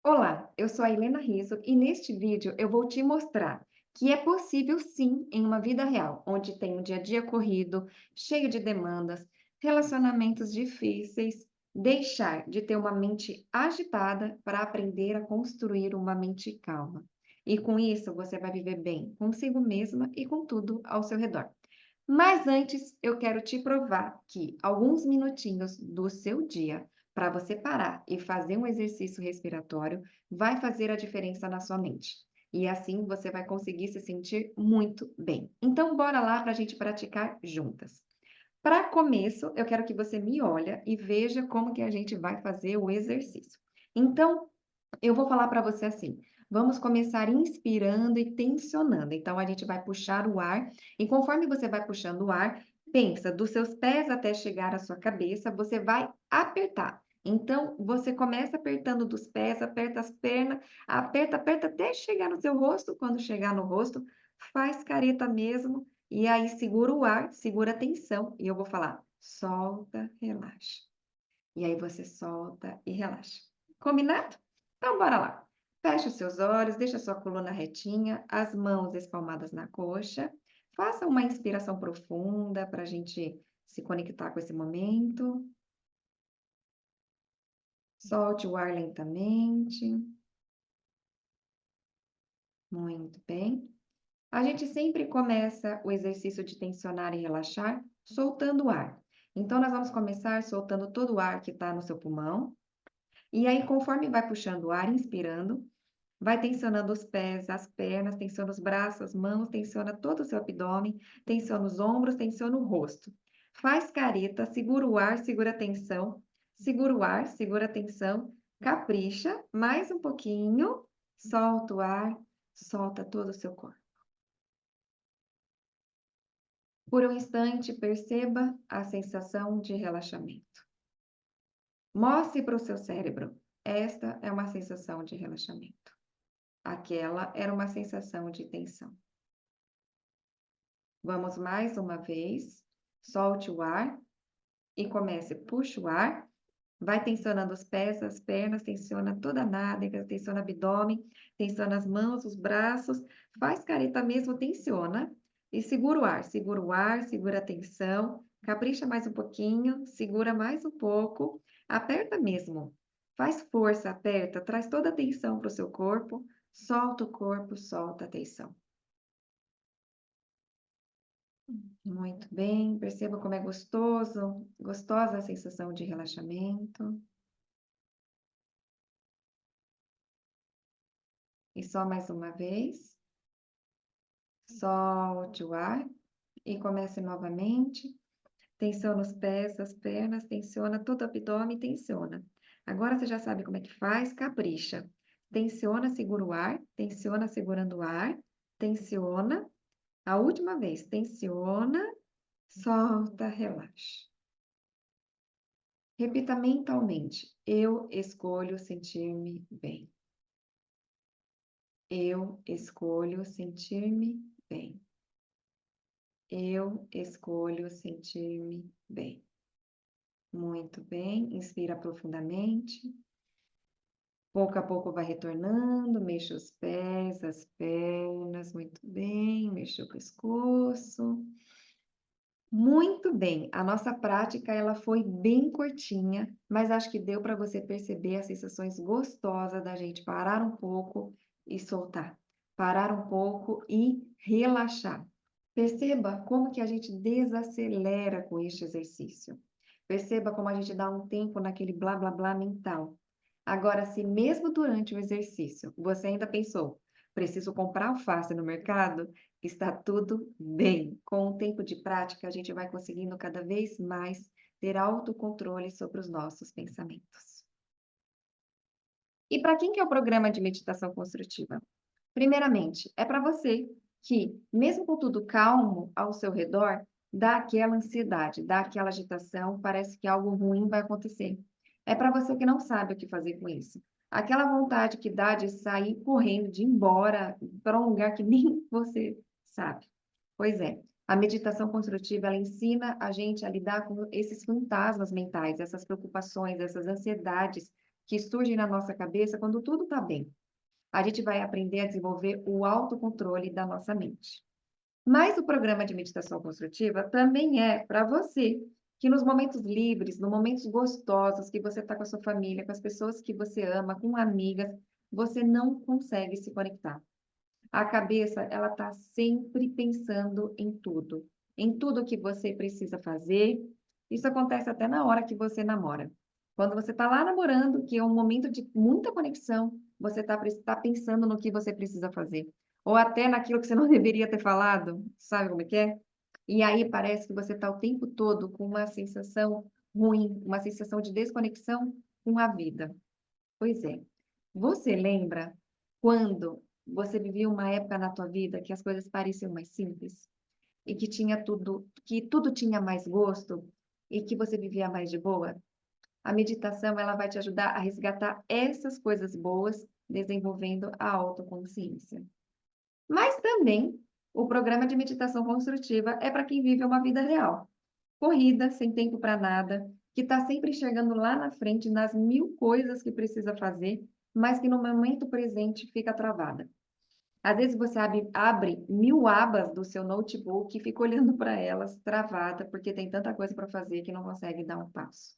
Olá, eu sou a Helena Rizzo e neste vídeo eu vou te mostrar que é possível sim, em uma vida real, onde tem um dia a dia corrido, cheio de demandas, relacionamentos difíceis, deixar de ter uma mente agitada para aprender a construir uma mente calma. E com isso você vai viver bem consigo mesma e com tudo ao seu redor. Mas antes, eu quero te provar que alguns minutinhos do seu dia, para você parar e fazer um exercício respiratório, vai fazer a diferença na sua mente. E assim você vai conseguir se sentir muito bem. Então, bora lá para a gente praticar juntas. Para começo, eu quero que você me olhe e veja como que a gente vai fazer o exercício. Então, eu vou falar para você assim: vamos começar inspirando e tensionando. Então, a gente vai puxar o ar, e conforme você vai puxando o ar, pensa, dos seus pés até chegar à sua cabeça, você vai apertar. Então, você começa apertando dos pés, aperta as pernas, aperta, aperta até chegar no seu rosto. Quando chegar no rosto, faz careta mesmo, e aí segura o ar, segura a tensão, e eu vou falar: solta, relaxa. E aí você solta e relaxa. Combinado? Então bora lá. Feche os seus olhos, deixa a sua coluna retinha, as mãos espalmadas na coxa. Faça uma inspiração profunda para a gente se conectar com esse momento. Solte o ar lentamente. Muito bem. A gente sempre começa o exercício de tensionar e relaxar soltando o ar. Então, nós vamos começar soltando todo o ar que está no seu pulmão. E aí, conforme vai puxando o ar, inspirando, vai tensionando os pés, as pernas, tensiona os braços, as mãos, tensiona todo o seu abdômen, tensiona os ombros, tensiona o rosto. Faz careta, segura o ar, segura a tensão, segura o ar, segura a tensão, capricha, mais um pouquinho, solta o ar, solta todo o seu corpo. Por um instante, perceba a sensação de relaxamento. Mostre para o seu cérebro, esta é uma sensação de relaxamento. Aquela era uma sensação de tensão. Vamos mais uma vez. Solte o ar e comece. Puxa o ar. Vai tensionando os pés, as pernas, tensiona toda a nádega, tensiona o abdômen, tensiona as mãos, os braços. Faz careta mesmo, tensiona. E segura o ar, segura a tensão. Capricha mais um pouquinho, segura mais um pouco. Aperta mesmo. Faz força, aperta, traz toda a tensão para o seu corpo. Solta o corpo, solta a tensão. Muito bem, perceba como é gostoso, gostosa a sensação de relaxamento. E só mais uma vez, solte o ar e comece novamente. Tensiona os pés, as pernas, tensiona todo o abdômen, tensiona. Agora você já sabe como é que faz, capricha. Tensiona, segura o ar, tensiona segurando o ar, tensiona. A última vez, tensiona, solta, relaxa. Repita mentalmente: eu escolho sentir-me bem. Eu escolho sentir-me bem. Eu escolho sentir-me bem. Muito bem. Inspira profundamente. Pouco a pouco vai retornando. Mexa os pés, as pernas. Muito bem. Mexa o pescoço. Muito bem. A nossa prática ela foi bem curtinha, mas acho que deu para você perceber as sensações gostosas da gente parar um pouco e soltar. Parar um pouco e relaxar. Perceba como que a gente desacelera com este exercício. Perceba como a gente dá um tempo naquele blá blá blá mental. Agora, se mesmo durante o exercício você ainda pensou, preciso comprar alface no mercado, está tudo bem. Com o tempo de prática, a gente vai conseguindo cada vez mais ter autocontrole sobre os nossos pensamentos. E para quem que é o programa de meditação construtiva? Primeiramente, é para você que, mesmo com tudo calmo ao seu redor, dá aquela ansiedade, dá aquela agitação, parece que algo ruim vai acontecer. É para você que não sabe o que fazer com isso. Aquela vontade que dá de sair correndo, de ir embora para um lugar que nem você sabe. Pois é, a meditação construtiva, ela ensina a gente a lidar com esses fantasmas mentais, essas preocupações, essas ansiedades que surgem na nossa cabeça quando tudo está bem. A gente vai aprender a desenvolver o autocontrole da nossa mente. Mas o programa de meditação construtiva também é para você, que nos momentos livres, nos momentos gostosos, que você está com a sua família, com as pessoas que você ama, com amigas, você não consegue se conectar. A cabeça, ela está sempre pensando em tudo que você precisa fazer. Isso acontece até na hora que você namora. Quando você está lá namorando, que é um momento de muita conexão, você está pensando no que você precisa fazer. Ou até naquilo que você não deveria ter falado, sabe como é que é? E aí parece que você está o tempo todo com uma sensação ruim, uma sensação de desconexão com a vida. Pois é. Você lembra quando você vivia uma época na tua vida que as coisas pareciam mais simples e que tudo tinha mais gosto e que você vivia mais de boa? A meditação, ela vai te ajudar a resgatar essas coisas boas, desenvolvendo a autoconsciência. Mas também o programa de meditação construtiva é para quem vive uma vida real, corrida, sem tempo para nada, que está sempre enxergando lá na frente nas mil coisas que precisa fazer, mas que no momento presente fica travada. Às vezes você abre mil abas do seu notebook e fica olhando para elas travada, porque tem tanta coisa para fazer que não consegue dar um passo.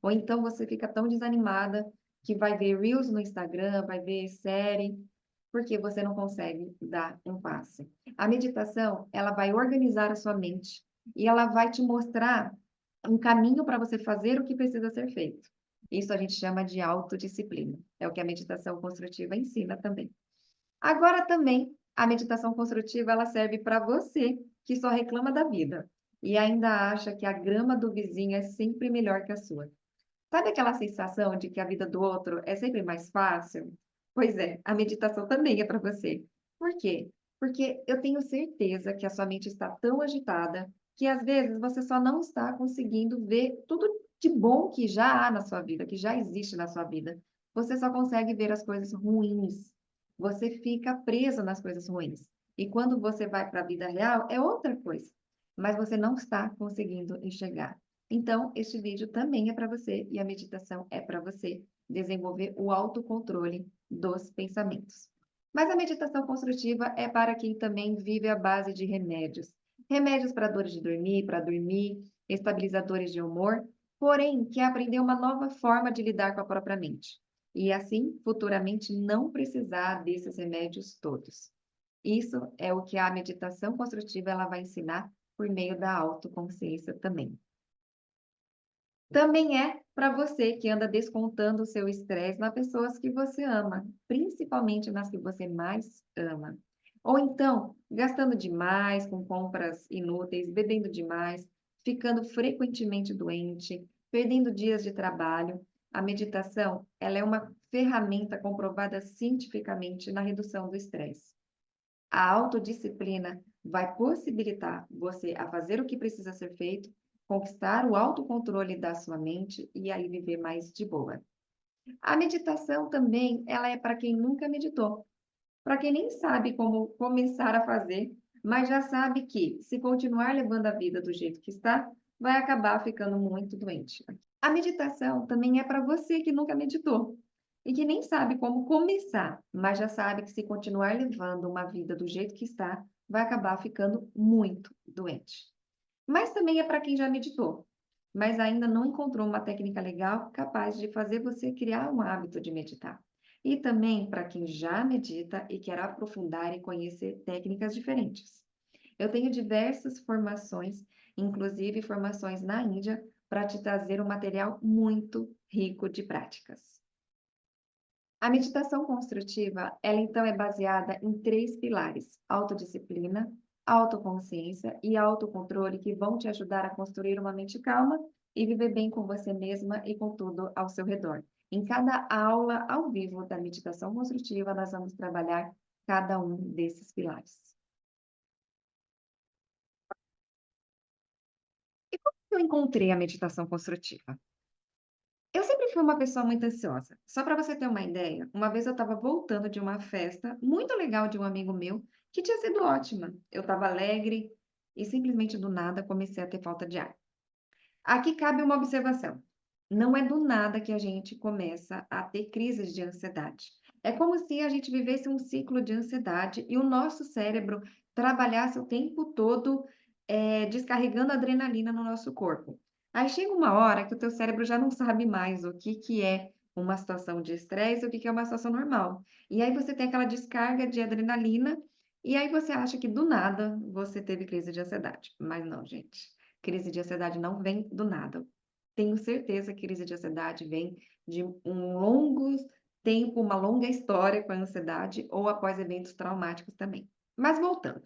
Ou então você fica tão desanimada que vai ver Reels no Instagram, vai ver série, porque você não consegue dar um passe. A meditação, ela vai organizar a sua mente e ela vai te mostrar um caminho para você fazer o que precisa ser feito. Isso a gente chama de autodisciplina. É o que a meditação construtiva ensina também. Agora também, a meditação construtiva, ela serve para você que só reclama da vida e ainda acha que a grama do vizinho é sempre melhor que a sua. Sabe aquela sensação de que a vida do outro é sempre mais fácil? Pois é, a meditação também é para você. Por quê? Porque eu tenho certeza que a sua mente está tão agitada que às vezes você só não está conseguindo ver tudo de bom que já há na sua vida, que já existe na sua vida. Você só consegue ver as coisas ruins. Você fica preso nas coisas ruins. E quando você vai para a vida real, é outra coisa. Mas você não está conseguindo enxergar. Então, este vídeo também é para você e a meditação é para você desenvolver o autocontrole dos pensamentos. Mas a meditação construtiva é para quem também vive à base de remédios. Remédios para dores de dormir, para dormir, estabilizadores de humor, porém que aprendeu uma nova forma de lidar com a própria mente. E assim, futuramente, não precisar desses remédios todos. Isso é o que a meditação construtiva ela vai ensinar por meio da autoconsciência também. Também é para você que anda descontando o seu estresse nas pessoas que você ama, principalmente nas que você mais ama. Ou então, gastando demais com compras inúteis, bebendo demais, ficando frequentemente doente, perdendo dias de trabalho. A meditação, ela é uma ferramenta comprovada cientificamente na redução do estresse. A autodisciplina vai possibilitar você a fazer o que precisa ser feito, conquistar o autocontrole da sua mente e aí viver mais de boa. A meditação também, ela é para quem nunca meditou, para quem nem sabe como começar a fazer, mas já sabe que se continuar levando a vida do jeito que está, vai acabar ficando muito doente. A meditação também é para você que nunca meditou e que nem sabe como começar, mas já sabe que se continuar levando uma vida do jeito que está, vai acabar ficando muito doente. Mas também é para quem já meditou, mas ainda não encontrou uma técnica legal capaz de fazer você criar um hábito de meditar. E também para quem já medita e quer aprofundar e conhecer técnicas diferentes. Eu tenho diversas formações, inclusive formações na Índia, para te trazer um material muito rico de práticas. A meditação construtiva, ela então é baseada em três pilares: autodisciplina, autoconsciência e autocontrole, que vão te ajudar a construir uma mente calma e viver bem com você mesma e com tudo ao seu redor. Em cada aula ao vivo da meditação construtiva, nós vamos trabalhar cada um desses pilares. E como que eu encontrei a meditação construtiva? Eu sempre fui uma pessoa muito ansiosa. Só para você ter uma ideia, uma vez eu estava voltando de uma festa muito legal de um amigo meu, que tinha sido ótima. Eu estava alegre e simplesmente do nada comecei a ter falta de ar. Aqui cabe uma observação. Não é do nada que a gente começa a ter crises de ansiedade. É como se a gente vivesse um ciclo de ansiedade e o nosso cérebro trabalhasse o tempo todo, descarregando adrenalina no nosso corpo. Aí chega uma hora que o teu cérebro já não sabe mais o que que é uma situação de estresse, o que que é uma situação normal. E aí você tem aquela descarga de adrenalina, e aí você acha que do nada você teve crise de ansiedade. Mas não, gente. Crise de ansiedade não vem do nada. Tenho certeza que crise de ansiedade vem de um longo tempo, uma longa história com a ansiedade ou após eventos traumáticos também. Mas voltando,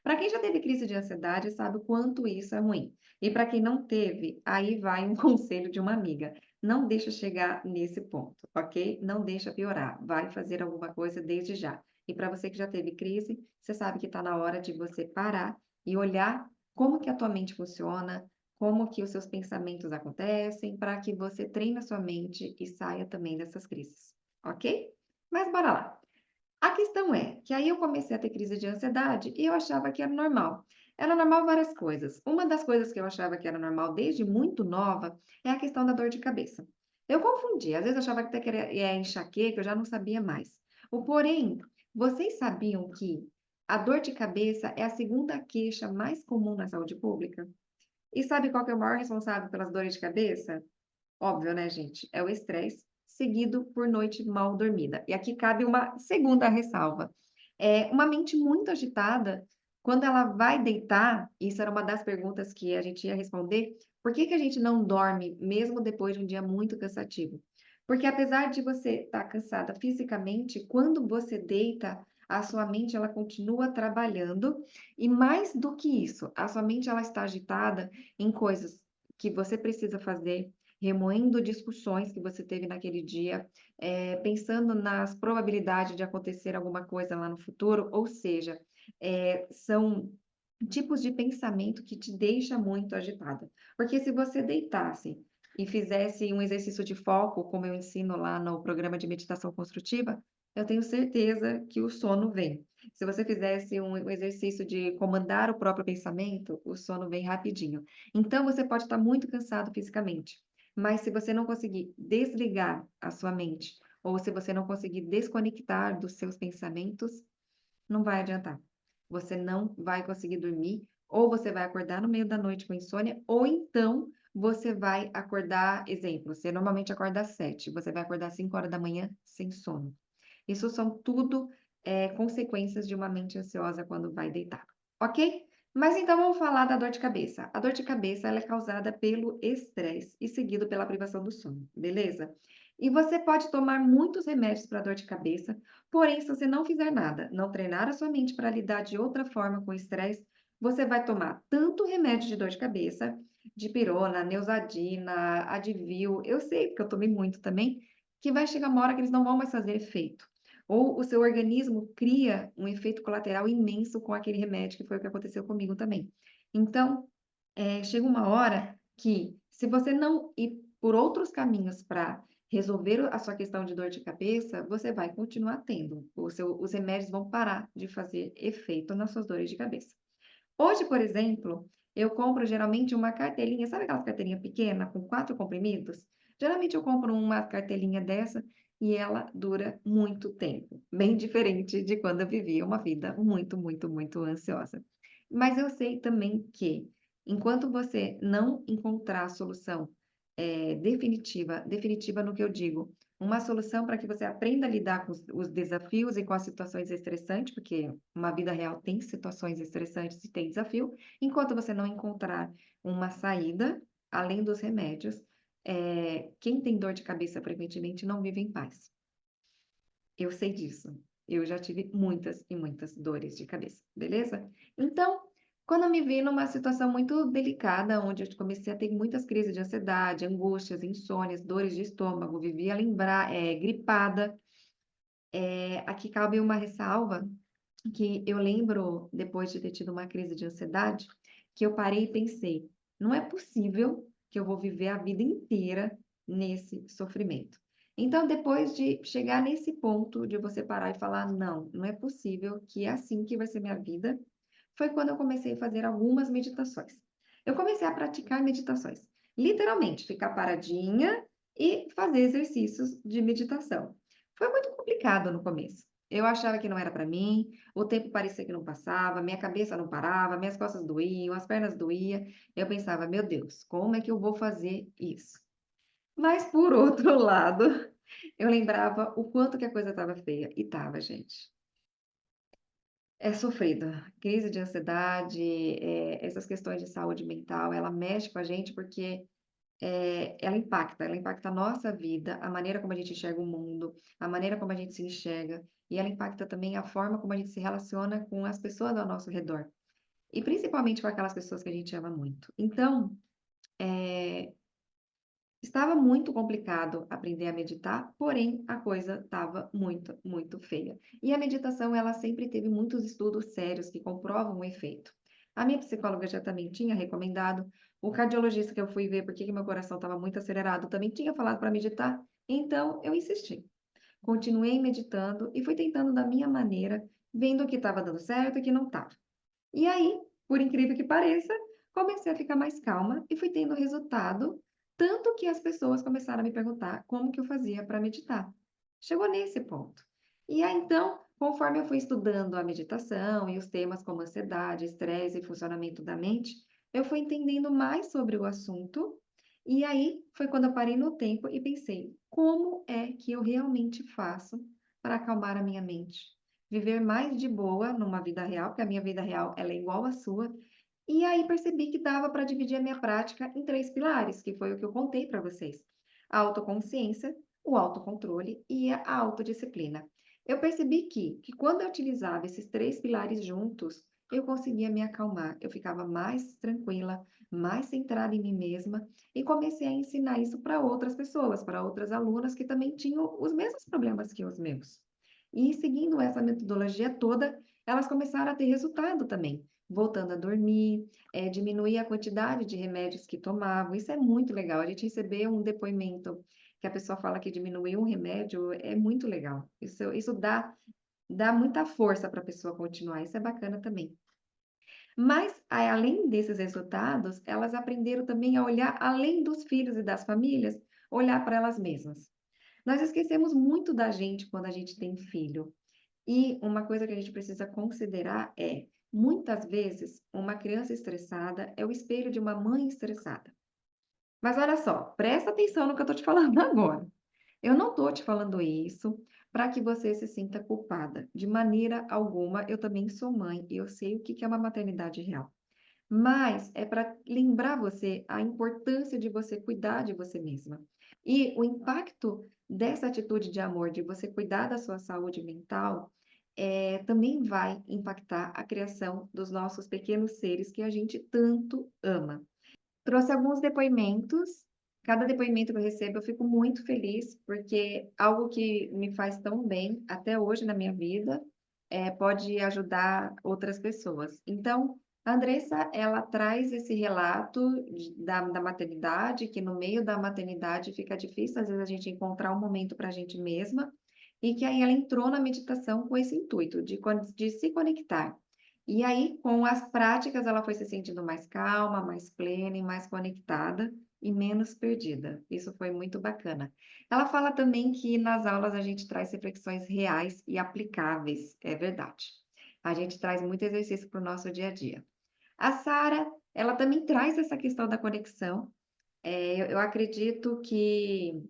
para quem já teve crise de ansiedade, sabe o quanto isso é ruim. E para quem não teve, aí vai um conselho de uma amiga. Não deixa chegar nesse ponto, ok? Não deixa piorar. Vai fazer alguma coisa desde já. E para você que já teve crise, você sabe que está na hora de você parar e olhar como que a tua mente funciona, como que os seus pensamentos acontecem, para que você treine a sua mente e saia também dessas crises, ok? Mas bora lá. A questão é que aí eu comecei a ter crise de ansiedade e eu achava que era normal. Era normal várias coisas. Uma das coisas que eu achava que era normal desde muito nova é a questão da dor de cabeça. Eu confundia, às vezes eu achava que até que era enxaqueca, eu já não sabia mais. O porém, vocês sabiam que a dor de cabeça é a segunda queixa mais comum na saúde pública? E sabe qual que é o maior responsável pelas dores de cabeça? Óbvio, né, gente? É o estresse, seguido por noite mal dormida. E aqui cabe uma segunda ressalva. Uma mente muito agitada, quando ela vai deitar, isso era uma das perguntas que a gente ia responder, por que que a gente não dorme mesmo depois de um dia muito cansativo? Porque apesar de você estar cansada fisicamente, quando você deita, a sua mente ela continua trabalhando e mais do que isso, a sua mente ela está agitada em coisas que você precisa fazer, remoendo discussões que você teve naquele dia, pensando nas probabilidades de acontecer alguma coisa lá no futuro, ou seja, são tipos de pensamento que te deixa muito agitada. Porque se você deitasse e fizesse um exercício de foco, como eu ensino lá no programa de meditação construtiva, eu tenho certeza que o sono vem. Se você fizesse um exercício de comandar o próprio pensamento, o sono vem rapidinho. Então, você pode estar muito cansado fisicamente, mas se você não conseguir desligar a sua mente, ou se você não conseguir desconectar dos seus pensamentos, não vai adiantar. Você não vai conseguir dormir, ou você vai acordar no meio da noite com insônia, ou então você vai acordar, exemplo, você normalmente acorda às 7, você vai acordar às 5 horas da manhã sem sono. Isso são tudo, consequências de uma mente ansiosa quando vai deitar, ok? Mas então vamos falar da dor de cabeça. A dor de cabeça ela é causada pelo estresse e seguido pela privação do sono, beleza? E você pode tomar muitos remédios para dor de cabeça, porém, se você não fizer nada, não treinar a sua mente para lidar de outra forma com o estresse, você vai tomar tanto remédio de dor de cabeça, dipirona, Neusadina, Advil, eu sei, porque eu tomei muito também, que vai chegar uma hora que eles não vão mais fazer efeito. Ou o seu organismo cria um efeito colateral imenso com aquele remédio, que foi o que aconteceu comigo também. Então, chega uma hora que, se você não ir por outros caminhos para resolver a sua questão de dor de cabeça, você vai continuar tendo. Os remédios vão parar de fazer efeito nas suas dores de cabeça. Hoje, por exemplo, eu compro geralmente uma cartelinha, sabe aquela cartelinha pequena com 4 comprimidos? Geralmente eu compro uma cartelinha dessa e ela dura muito tempo, bem diferente de quando eu vivia uma vida muito, muito, muito ansiosa. Mas eu sei também que, enquanto você não encontrar a solução, definitiva no que eu digo, uma solução para que você aprenda a lidar com os desafios e com as situações estressantes, porque uma vida real tem situações estressantes e tem desafio, enquanto você não encontrar uma saída, além dos remédios, quem tem dor de cabeça frequentemente não vive em paz. Eu sei disso. Eu já tive muitas e muitas dores de cabeça, beleza? Então, quando eu me vi numa situação muito delicada, onde eu comecei a ter muitas crises de ansiedade, angústias, insônias, dores de estômago, vivia lembrar, gripada, aqui cabe uma ressalva que eu lembro, depois de ter tido uma crise de ansiedade, que eu parei e pensei: não é possível que eu vou viver a vida inteira nesse sofrimento. Então, depois de chegar nesse ponto de você parar e falar: não, não é possível que é assim que vai ser minha vida, foi quando eu comecei a fazer algumas meditações. Eu comecei a praticar meditações. literalmente, ficar paradinha e fazer exercícios de meditação. Foi muito complicado no começo. Eu achava que não era para mim, o tempo parecia que não passava, minha cabeça não parava, minhas costas doíam, as pernas doíam. Eu pensava: "Meu Deus, como é que eu vou fazer isso?". Mas, por outro lado, eu lembrava o quanto que a coisa estava feia, e estava, gente. É sofrido. Crise de ansiedade, essas questões de saúde mental, ela mexe com a gente porque, ela impacta a nossa vida, a maneira como a gente enxerga o mundo, a maneira como a gente se enxerga, e ela impacta também a forma como a gente se relaciona com as pessoas ao nosso redor, e principalmente com aquelas pessoas que a gente ama muito. Então, eh estava muito complicado aprender a meditar, porém a coisa estava muito, muito feia. E a meditação, ela sempre teve muitos estudos sérios que comprovam o efeito. A minha psicóloga já também tinha recomendado, o cardiologista que eu fui ver porque que meu coração estava muito acelerado também tinha falado para meditar, então eu insisti. Continuei meditando e fui tentando da minha maneira, vendo o que estava dando certo e o que não estava. E aí, por incrível que pareça, comecei a ficar mais calma e fui tendo resultado, tanto que as pessoas começaram a me perguntar como que eu fazia para meditar. Chegou nesse ponto. E aí, então, conforme eu fui estudando a meditação e os temas como ansiedade, estresse e funcionamento da mente, eu fui entendendo mais sobre o assunto. E aí foi quando eu parei no tempo e pensei: como é que eu realmente faço para acalmar a minha mente? Viver mais de boa numa vida real, porque a minha vida real ela é igual à sua, e aí percebi que dava para dividir a minha prática em 3 pilares, que foi o que eu contei para vocês: a autoconsciência, o autocontrole e a autodisciplina. Eu percebi que quando eu utilizava esses 3 pilares juntos, eu conseguia me acalmar, eu ficava mais tranquila, mais centrada em mim mesma, e comecei a ensinar isso para outras pessoas, para outras alunas que também tinham os mesmos problemas que os meus. E seguindo essa metodologia toda, elas começaram a ter resultado também, voltando a dormir, diminuir a quantidade de remédios que tomavam. Isso é muito legal. A gente receber um depoimento que a pessoa fala que diminuiu um remédio, é muito legal. Isso dá muita força para a pessoa continuar, isso é bacana também. Mas, além desses resultados, elas aprenderam também a olhar além dos filhos e das famílias, olhar para elas mesmas. Nós esquecemos muito da gente quando a gente tem filho. E uma coisa que a gente precisa considerar é, muitas vezes, uma criança estressada é o espelho de uma mãe estressada. Mas olha só, presta atenção no que eu estou te falando agora. Eu não estou te falando isso para que você se sinta culpada. De maneira alguma, eu também sou mãe e eu sei o que que é uma maternidade real. Mas é para lembrar você a importância de você cuidar de você mesma. E o impacto dessa atitude de amor, de você cuidar da sua saúde mental, também vai impactar a criação dos nossos pequenos seres que a gente tanto ama. Trouxe alguns depoimentos. Cada depoimento que eu recebo, eu fico muito feliz, porque algo que me faz tão bem até hoje na minha vida, pode ajudar outras pessoas. Então, a Andressa, ela traz esse relato da maternidade, que no meio da maternidade fica difícil, às vezes, a gente encontrar um momento para a gente mesma, e que aí ela entrou na meditação com esse intuito de se conectar. E aí, com as práticas, ela foi se sentindo mais calma, mais plena e mais conectada e menos perdida. Isso foi muito bacana. Ela fala também que nas aulas a gente traz reflexões reais e aplicáveis, é verdade. A gente traz muito exercício para o nosso dia a dia. A Sara, ela também traz essa questão da conexão. Eu acredito que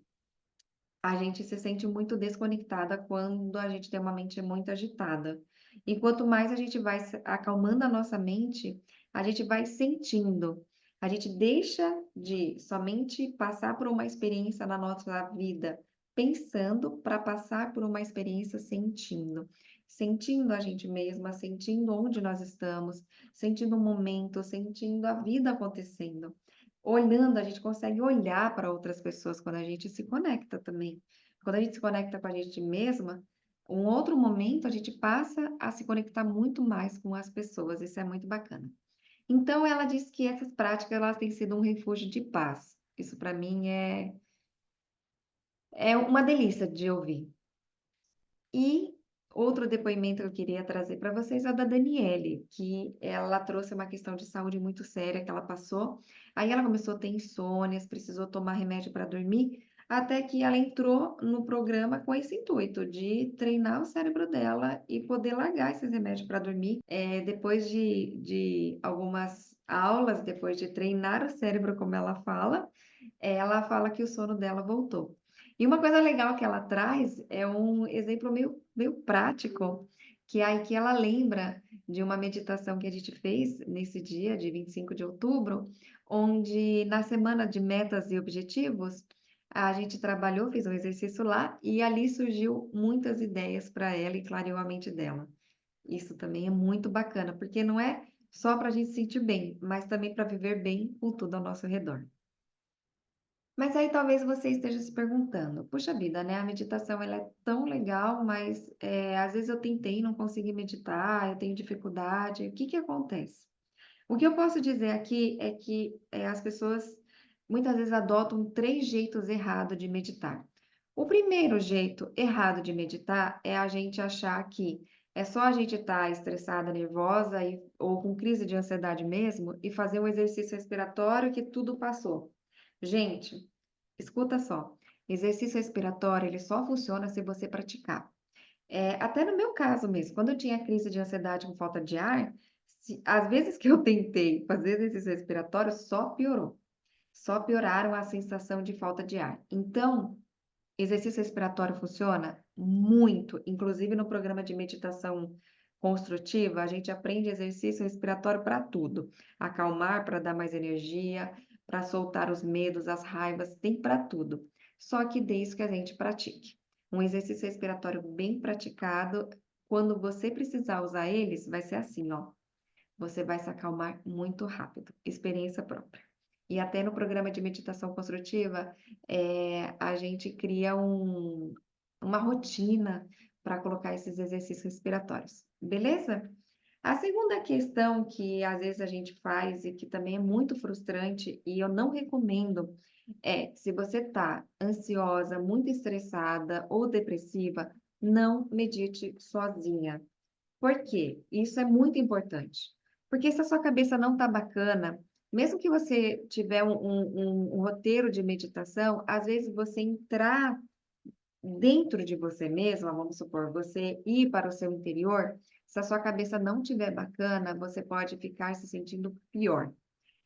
a gente se sente muito desconectada quando a gente tem uma mente muito agitada. E quanto mais a gente vai acalmando a nossa mente, a gente vai sentindo. A gente deixa de somente passar por uma experiência na nossa vida pensando para passar por uma experiência sentindo. Sentindo a gente mesma, sentindo onde nós estamos, sentindo o momento, sentindo a vida acontecendo. Olhando, a gente consegue olhar para outras pessoas quando a gente se conecta também. Quando a gente se conecta com a gente mesma, um outro momento a gente passa a se conectar muito mais com as pessoas, isso é muito bacana. Então ela diz que essas práticas elas têm sido um refúgio de paz. Isso para mim é uma delícia de ouvir. E Outro depoimento que eu queria trazer para vocês é o da Daniele, que ela trouxe uma questão de saúde muito séria que ela passou. Aí ela começou a ter insônias, precisou tomar remédio para dormir, até que ela entrou no programa com esse intuito de treinar o cérebro dela e poder largar esses remédios para dormir. Depois de algumas aulas, depois de treinar o cérebro, como ela fala que o sono dela voltou. E uma coisa legal que ela traz é um exemplo meio prático, que é aí que ela lembra de uma meditação que a gente fez nesse dia, de 25 de outubro, onde na semana de metas e objetivos, a gente trabalhou, fez um exercício lá, e ali surgiu muitas ideias para ela e clareou a mente dela. Isso também é muito bacana, porque não é só para a gente se sentir bem, mas também para viver bem com tudo ao nosso redor. Mas aí talvez você esteja se perguntando, puxa vida, né? A meditação ela é tão legal, mas às vezes eu tentei e não consegui meditar, eu tenho dificuldade. O que que acontece? O que eu posso dizer aqui é que as pessoas muitas vezes adotam três jeitos errados de meditar. O primeiro jeito errado de meditar é a gente achar que é só a gente estar estressada, nervosa ou com crise de ansiedade mesmo e fazer um exercício respiratório que tudo passou. Gente, escuta só, exercício respiratório, ele só funciona se você praticar. Até no meu caso mesmo, quando eu tinha crise de ansiedade com falta de ar, às vezes que eu tentei fazer exercício respiratório, só piorou. Só pioraram a sensação de falta de ar. Então, exercício respiratório funciona muito, inclusive no programa de meditação construtiva, a gente aprende exercício respiratório para tudo. Acalmar, para dar mais energia, para soltar os medos, as raivas, tem para tudo. Só que desde que a gente pratique. Um exercício respiratório bem praticado, quando você precisar usar eles, vai ser assim, ó. Você vai se acalmar muito rápido. Experiência própria. E até no programa de meditação construtiva, a gente cria uma rotina para colocar esses exercícios respiratórios. Beleza? A segunda questão que às vezes a gente faz e que também é muito frustrante e eu não recomendo se você está ansiosa, muito estressada ou depressiva, não medite sozinha. Por quê? Isso é muito importante. Porque se a sua cabeça não está bacana, mesmo que você tiver um roteiro de meditação, às vezes você entrar dentro de você mesma, vamos supor, você ir para o seu interior, se a sua cabeça não estiver bacana, você pode ficar se sentindo pior.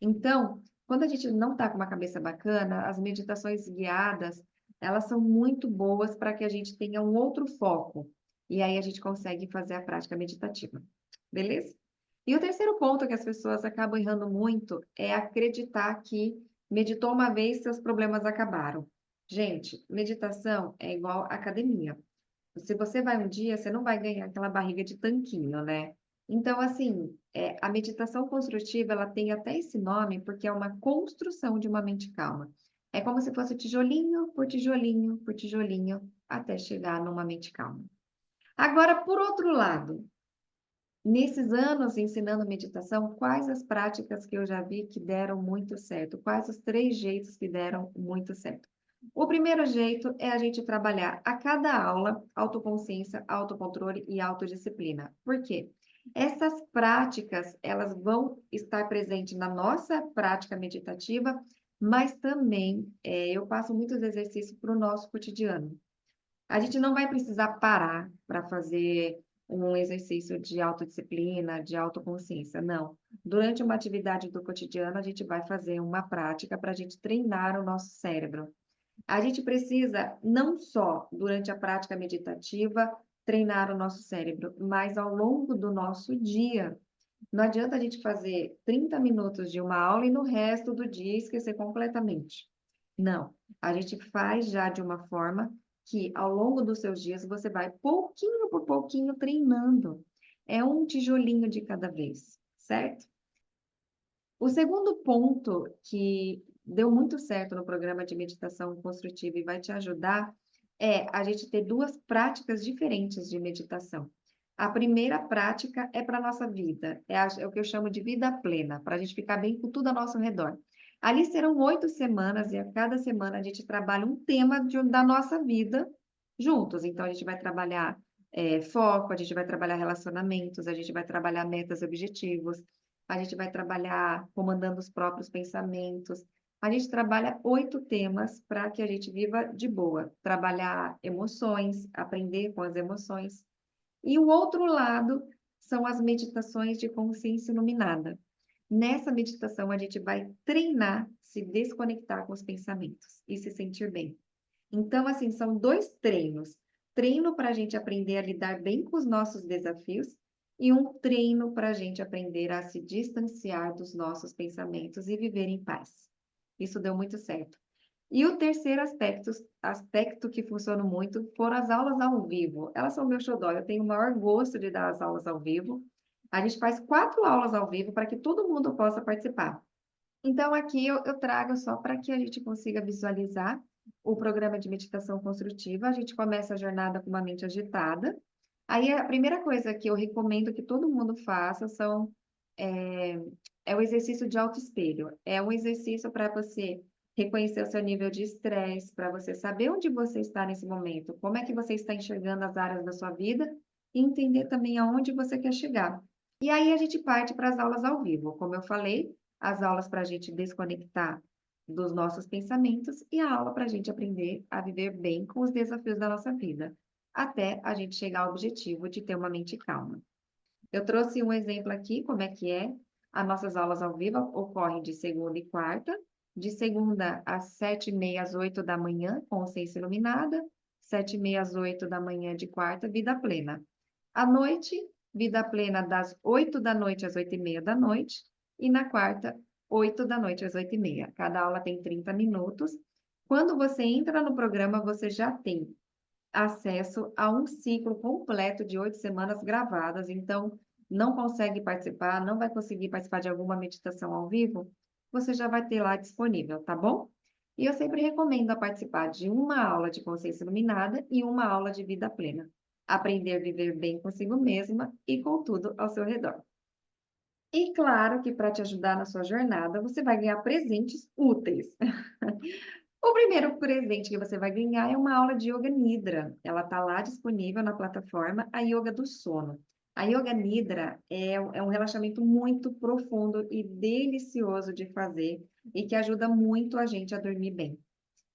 Então, quando a gente não está com uma cabeça bacana, as meditações guiadas, elas são muito boas para que a gente tenha um outro foco. E aí a gente consegue fazer a prática meditativa. Beleza? E o terceiro ponto que as pessoas acabam errando muito é acreditar que meditou uma vez, seus problemas acabaram. Gente, meditação é igual academia. Se você vai um dia, você não vai ganhar aquela barriga de tanquinho, né? Então, assim, a meditação construtiva, ela tem até esse nome porque é uma construção de uma mente calma. É como se fosse tijolinho por tijolinho por tijolinho até chegar numa mente calma. Agora, por outro lado, nesses anos ensinando meditação, quais as práticas que eu já vi que deram muito certo? Quais os três jeitos que deram muito certo? O primeiro jeito é a gente trabalhar a cada aula autoconsciência, autocontrole e autodisciplina. Por quê? Essas práticas, elas vão estar presentes na nossa prática meditativa, mas também eu passo muitos exercícios para o nosso cotidiano. A gente não vai precisar parar para fazer um exercício de autodisciplina, de autoconsciência, não. Durante uma atividade do cotidiano, a gente vai fazer uma prática para a gente treinar o nosso cérebro. A gente precisa, não só durante a prática meditativa, treinar o nosso cérebro, mas ao longo do nosso dia. Não adianta a gente fazer 30 minutos de uma aula e no resto do dia esquecer completamente. Não, a gente faz já de uma forma que ao longo dos seus dias você vai pouquinho por pouquinho treinando. É um tijolinho de cada vez, certo? O segundo ponto que deu muito certo no programa de meditação construtiva e vai te ajudar é a gente ter duas práticas diferentes de meditação. A primeira prática é para a nossa vida, é o que eu chamo de vida plena, para a gente ficar bem com tudo ao nosso redor. Ali serão 8 semanas e a cada semana a gente trabalha um tema da nossa vida juntos. Então, a gente vai trabalhar foco, a gente vai trabalhar relacionamentos, a gente vai trabalhar metas e objetivos, a gente vai trabalhar comandando os próprios pensamentos. A gente trabalha 8 temas para que a gente viva de boa. Trabalhar emoções, aprender com as emoções. E o outro lado são as meditações de consciência iluminada. Nessa meditação, a gente vai treinar se desconectar com os pensamentos e se sentir bem. Então, assim, são 2 treinos. Treino para a gente aprender a lidar bem com os nossos desafios e um treino para a gente aprender a se distanciar dos nossos pensamentos e viver em paz. Isso deu muito certo. E o terceiro aspecto que funciona muito foram as aulas ao vivo. Elas são meu xodó, eu tenho o maior gosto de dar as aulas ao vivo. A gente faz 4 aulas ao vivo para que todo mundo possa participar. Então, aqui eu trago só para que a gente consiga visualizar o programa de meditação construtiva. A gente começa a jornada com uma mente agitada. Aí, a primeira coisa que eu recomendo que todo mundo faça é, é o exercício de autoespelho. É um exercício para você reconhecer o seu nível de estresse, para você saber onde você está nesse momento, como é que você está enxergando as áreas da sua vida e entender também aonde você quer chegar. E aí a gente parte para as aulas ao vivo. Como eu falei, as aulas para a gente desconectar dos nossos pensamentos e a aula para a gente aprender a viver bem com os desafios da nossa vida, até a gente chegar ao objetivo de ter uma mente calma. Eu trouxe um exemplo aqui, como é que é. As nossas aulas ao vivo ocorrem de segunda e quarta, de segunda às 7h30 às 8 da manhã, consciência iluminada, 7h30 às 8 da manhã de quarta, vida plena. À noite, vida plena das 8 da noite às 8h30 da noite, e na quarta, 8 da noite às 8h30. Cada aula tem 30 minutos. Quando você entra no programa, você já tem acesso a um ciclo completo de 8 semanas gravadas, então não consegue participar, não vai conseguir participar de alguma meditação ao vivo, você já vai ter lá disponível, tá bom? E eu sempre recomendo a participar de uma aula de consciência iluminada e uma aula de vida plena. Aprender a viver bem consigo mesma e com tudo ao seu redor. E claro que para te ajudar na sua jornada, você vai ganhar presentes úteis. O primeiro presente que você vai ganhar é uma aula de Yoga Nidra. Ela está lá disponível na plataforma A Yoga do Sono. A Yoga Nidra é um relaxamento muito profundo e delicioso de fazer e que ajuda muito a gente a dormir bem.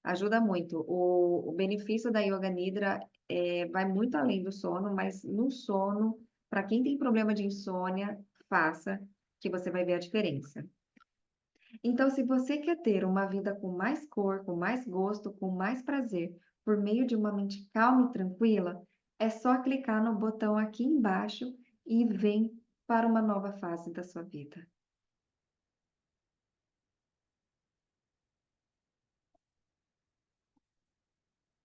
Ajuda muito. O benefício da Yoga Nidra vai muito além do sono, mas no sono, para quem tem problema de insônia, faça, que você vai ver a diferença. Então, se você quer ter uma vida com mais cor, com mais gosto, com mais prazer, por meio de uma mente calma e tranquila, é só clicar no botão aqui embaixo e vem para uma nova fase da sua vida.